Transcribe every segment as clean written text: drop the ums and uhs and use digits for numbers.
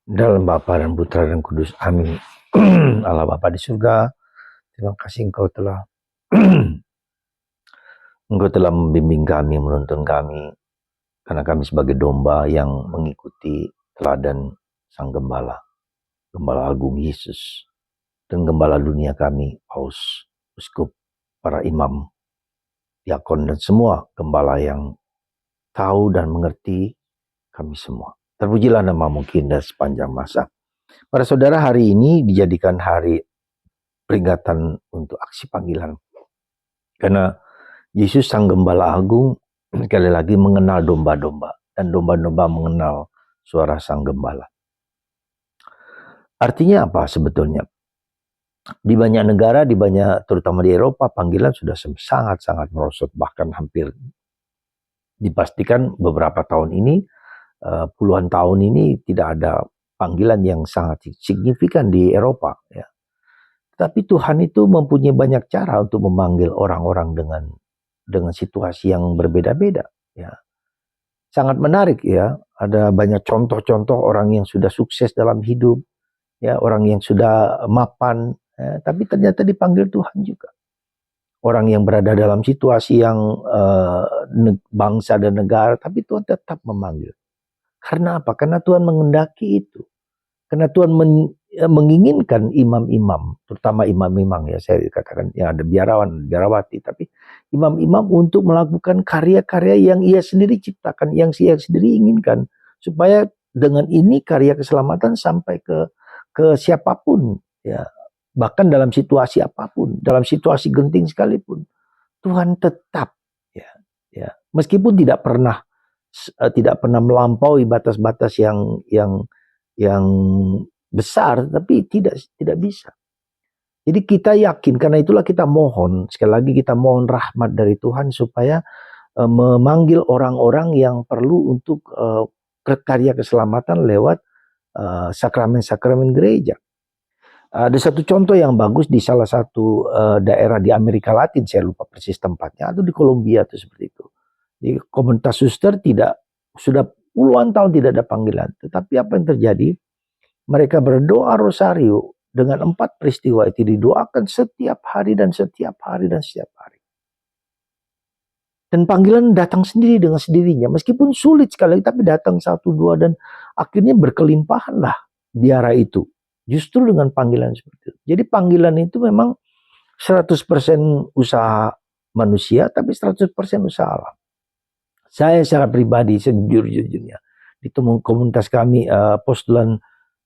Dalam Bapa dan Putra dan Kudus. Amin. Allah Bapa di surga, terima kasih Engkau telah membimbing kami, menuntun kami, karena kami sebagai domba yang mengikuti teladan Sang Gembala, Gembala Agung Yesus, dan Gembala dunia kami, Paus, Uskup, para imam, diakon, dan semua gembala yang tahu dan mengerti kami semua. Terpujilah namamu Kinda sepanjang masa. Para saudara, hari ini dijadikan hari peringatan untuk aksi panggilan. Karena Yesus Sang Gembala Agung sekali lagi mengenal domba-domba, dan domba-domba mengenal suara Sang Gembala. Artinya apa sebetulnya? Di banyak negara, terutama di Eropa, panggilan sudah sangat-sangat merosot, bahkan hampir dipastikan beberapa tahun ini, puluhan tahun ini tidak ada panggilan yang sangat signifikan di Eropa. Ya. Tapi Tuhan itu mempunyai banyak cara untuk memanggil orang-orang dengan situasi yang berbeda-beda. Ya. Sangat menarik ya, ada banyak contoh-contoh orang yang sudah sukses dalam hidup, ya, orang yang sudah mapan, ya, tapi ternyata dipanggil Tuhan juga. Orang yang berada dalam situasi yang bangsa dan negara, tapi Tuhan tetap memanggil. Karena apa? Karena Tuhan mengendaki itu. Karena Tuhan menginginkan imam-imam, terutama imam-imam ya, saya katakan ya, ada biarawan, biarawati, tapi imam-imam untuk melakukan karya-karya yang ia sendiri ciptakan, yang ia sendiri inginkan, supaya dengan ini karya keselamatan sampai ke siapapun, ya, bahkan dalam situasi apapun, dalam situasi genting sekalipun, Tuhan tetap, ya, meskipun tidak pernah melampaui batas-batas yang besar, tapi tidak bisa. Jadi kita yakin, karena itulah kita mohon, sekali lagi kita mohon rahmat dari Tuhan supaya memanggil orang-orang yang perlu untuk karya keselamatan lewat sakramen-sakramen gereja. Ada satu contoh yang bagus di salah satu daerah di Amerika Latin, saya lupa persis tempatnya, atau di Kolombia atau seperti itu. Di komunitas suster sudah puluhan tahun tidak ada panggilan, tetapi apa yang terjadi? Mereka berdoa rosario dengan 4 peristiwa itu didoakan setiap hari dan setiap hari dan setiap hari. Dan panggilan datang sendiri dengan sendirinya, meskipun sulit sekali, tapi datang 1, 2, dan akhirnya berkelimpahanlah biara itu. Justru dengan panggilan seperti itu. Jadi panggilan itu memang 100% usaha manusia, tapi 100% usaha Allah. Saya secara pribadi, sejujur-jujurnya, di komunitas kami, postulan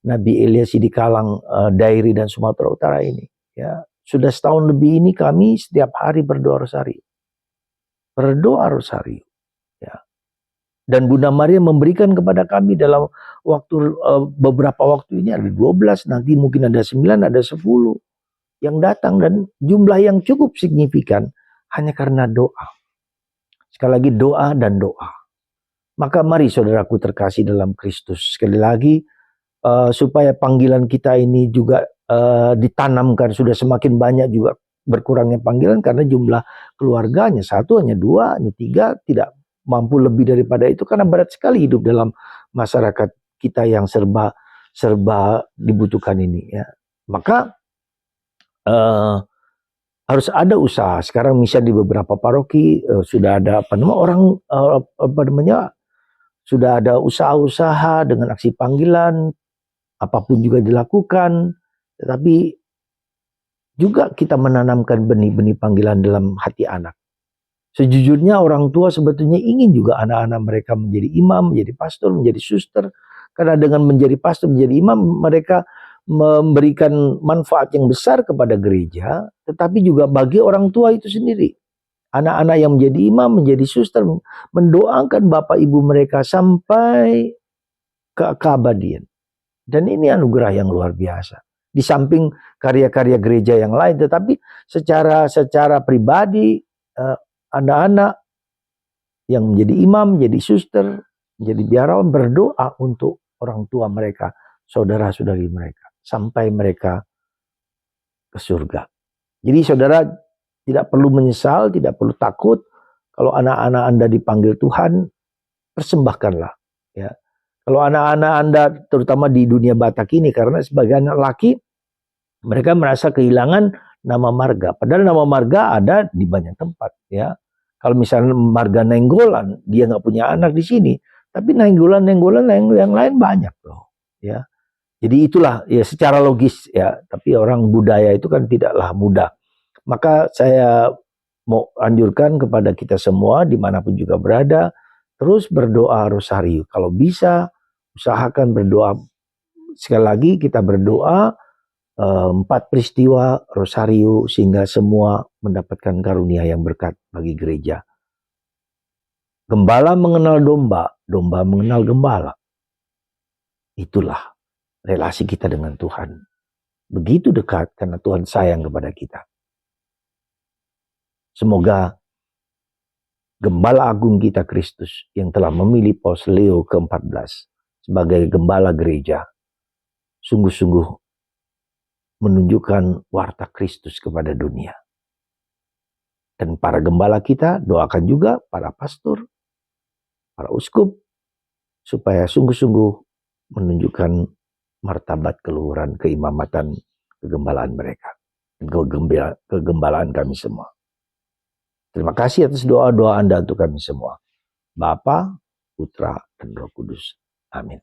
Nabi Elias di Kalang, Dairi, dan Sumatera Utara ini, ya, sudah setahun lebih ini kami setiap hari berdoa rosario. Ya. Dan Bunda Maria memberikan kepada kami dalam waktu beberapa waktu ini ada 12, nanti mungkin ada 9, ada 10 yang datang, dan jumlah yang cukup signifikan hanya karena doa. Sekali lagi doa dan doa. Maka mari saudaraku terkasih dalam Kristus, sekali lagi supaya panggilan kita ini juga ditanamkan, sudah semakin banyak juga berkurangnya panggilan karena jumlah keluarganya 1, hanya 2, hanya 3, tidak mampu lebih daripada itu, karena berat sekali hidup dalam masyarakat kita yang serba dibutuhkan ini, ya. Maka harus ada usaha. Sekarang misalnya di beberapa paroki sudah ada sudah ada usaha-usaha dengan aksi panggilan, apapun juga dilakukan, tetapi juga kita menanamkan benih-benih panggilan dalam hati anak. Sejujurnya orang tua sebetulnya ingin juga anak-anak mereka menjadi imam, menjadi pastor, menjadi suster. Karena dengan menjadi pastor, menjadi imam, mereka memberikan manfaat yang besar kepada gereja, tetapi juga bagi orang tua itu sendiri. Anak-anak yang menjadi imam, menjadi suster, mendoakan bapak ibu mereka sampai ke keabadian. Dan ini anugerah yang luar biasa. Di samping karya-karya gereja yang lain, tetapi secara pribadi, anak-anak yang menjadi imam, menjadi suster, menjadi biarawan berdoa untuk orang tua mereka, saudara-saudari mereka, sampai mereka ke surga. Jadi saudara tidak perlu menyesal, tidak perlu takut kalau anak-anak Anda dipanggil Tuhan, persembahkanlah, ya. Kalau anak-anak Anda, terutama di dunia Batak ini, karena sebagai anak laki, mereka merasa kehilangan nama marga. Padahal nama marga ada di banyak tempat, ya. Kalau misalnya marga Nenggolan, dia nggak punya anak di sini, tapi Nenggolan yang lain banyak loh, ya. Jadi itulah ya secara logis ya, tapi orang budaya itu kan tidaklah mudah. Maka saya mau anjurkan kepada kita semua dimanapun juga berada, terus berdoa rosario. Kalau bisa, usahakan berdoa. Sekali lagi kita berdoa 4 peristiwa rosario sehingga semua mendapatkan karunia yang berkat bagi gereja. Gembala mengenal domba, domba mengenal gembala. Itulah relasi kita dengan Tuhan. Begitu dekat karena Tuhan sayang kepada kita. Semoga Gembala Agung kita Kristus yang telah memilih Paus Leo ke-14 sebagai gembala gereja sungguh-sungguh menunjukkan warta Kristus kepada dunia. Dan para gembala kita doakan juga para pastor, para uskup supaya sungguh-sungguh menunjukkan martabat keluhuran keimamatan kegembalaan mereka, kegembalaan kami semua. Terima kasih atas doa-doa Anda untuk kami semua. Bapa, Putra, dan Roh Kudus. Amin.